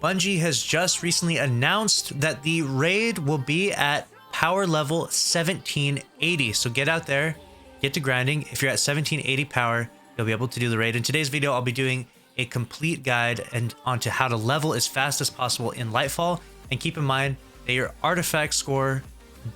Bungie has just recently announced that the raid will be at power level 1780. So get out there, get to grinding. If you're at 1780 power, you'll be able to do the raid. In today's video, I'll be doing a complete guide and onto how to level as fast as possible in Lightfall. And keep in mind that your artifact score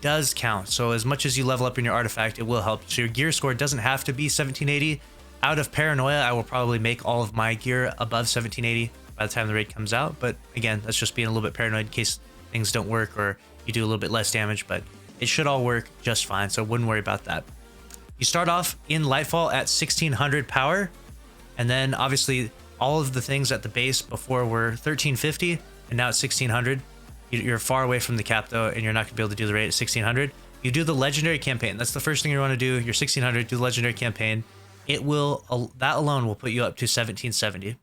does count. So as much as you level up in your artifact, it will help. So your gear score doesn't have to be 1780. Out of paranoia, I will probably make all of my gear above 1780 by the time the raid comes out. But again, that's just being a little bit paranoid in case things don't work or you do a little bit less damage, but it should all work just fine. So wouldn't worry about that. You start off in Lightfall at 1600 power. And then obviously all of the things at the base before were 1350 and now it's 1600. You're far away from the cap though, and you're not gonna be able to do the raid at 1600. You do the legendary campaign. That's the first thing you want to do. You're 1600, do the legendary campaign. It will, that alone will put you up to 1770.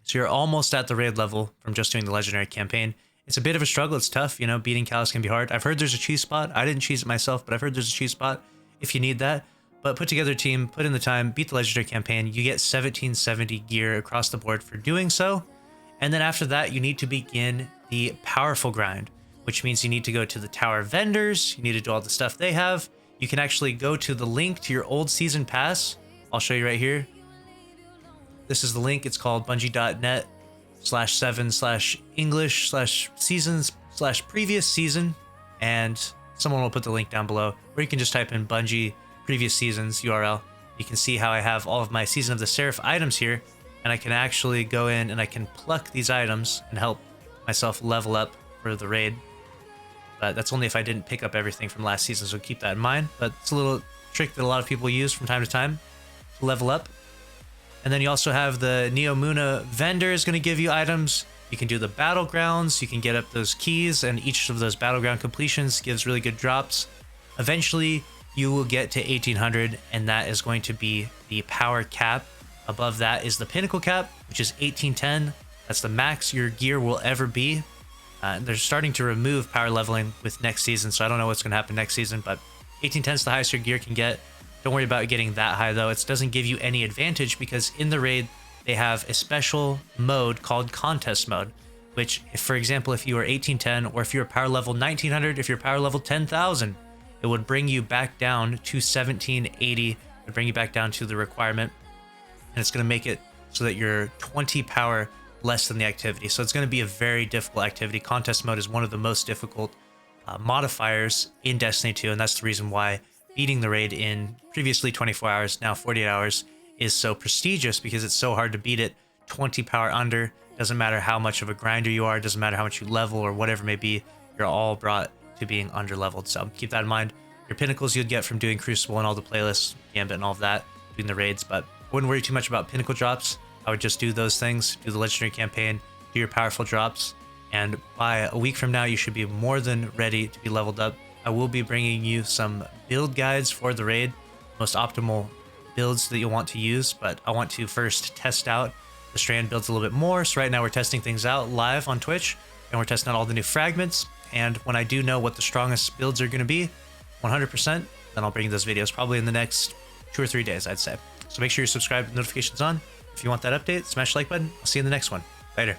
So you're almost at the raid level from just doing the legendary campaign. It's a bit of a struggle. It's tough, you know, beating Callus can be hard. I've heard there's a cheese spot. I didn't cheese it myself, but I've heard there's a cheese spot if you need that. But put together a team, put in the time, beat the legendary campaign. You get 1770 gear across the board for doing so. And then after that, you need to begin the powerful grind, which means you need to go to the tower vendors. You need to do all the stuff they have. You can actually go to the link to your old season pass. I'll show you right here. This is the link. It's called bungie.net/7/English/seasons/previous season. And someone will put the link down below, or you can just type in Bungie previous seasons URL. You can see how I have all of my Season of the Seraph items here, and I can actually go in and I can pluck these items and help myself level up for the raid. But that's only if I didn't pick up everything from last season, so keep that in mind. But it's a little trick that a lot of people use from time to time to level up. And then you also have the Neomuna vendor is going to give you items. You can do the battlegrounds, you can get up those keys, and each of those battleground completions gives really good drops. Eventually, you will get to 1800, and that is going to be the power cap. Above that is the pinnacle cap, which is 1810. That's the max your gear will ever be. They're starting to remove power leveling with next season, so I don't know what's going to happen next season, but 1810 is the highest your gear can get. Don't worry about getting that high though. It doesn't give you any advantage because in the raid, they have a special mode called contest mode, which if, for example, if you were 1810 or if you're power level 1900, if you're power level 10,000, it would bring you back down to 1780. It would bring you back down to the requirement, and it's going to make it so that you're 20 power less than the activity. So it's going to be a very difficult activity. Contest mode is one of the most difficult modifiers in Destiny 2, and that's the reason why beating the raid in previously 24 hours, now 48 hours, is so prestigious, because it's so hard to beat it 20 power under. Doesn't matter how much of a grinder you are, doesn't matter how much you level or whatever it may be, you're all brought to being under leveled. So keep that in mind. Your pinnacles you'd get from doing Crucible and all the playlists, Gambit and all of that, doing the raids, but wouldn't worry too much about pinnacle drops. I would just do those things, do the legendary campaign, do your powerful drops, and by a week from now, you should be more than ready to be leveled up. I will be bringing you some build guides for the raid, most optimal builds that you'll want to use, but I want to first test out the strand builds a little bit more. So right now we're testing things out live on Twitch, and we're testing out all the new fragments. And when I do know what the strongest builds are going to be, 100%, then I'll bring you those videos probably in the next 2 or 3 days, I'd say. So make sure you're subscribed with notifications on. If you want that update, smash the like button. I'll see you in the next one. Later.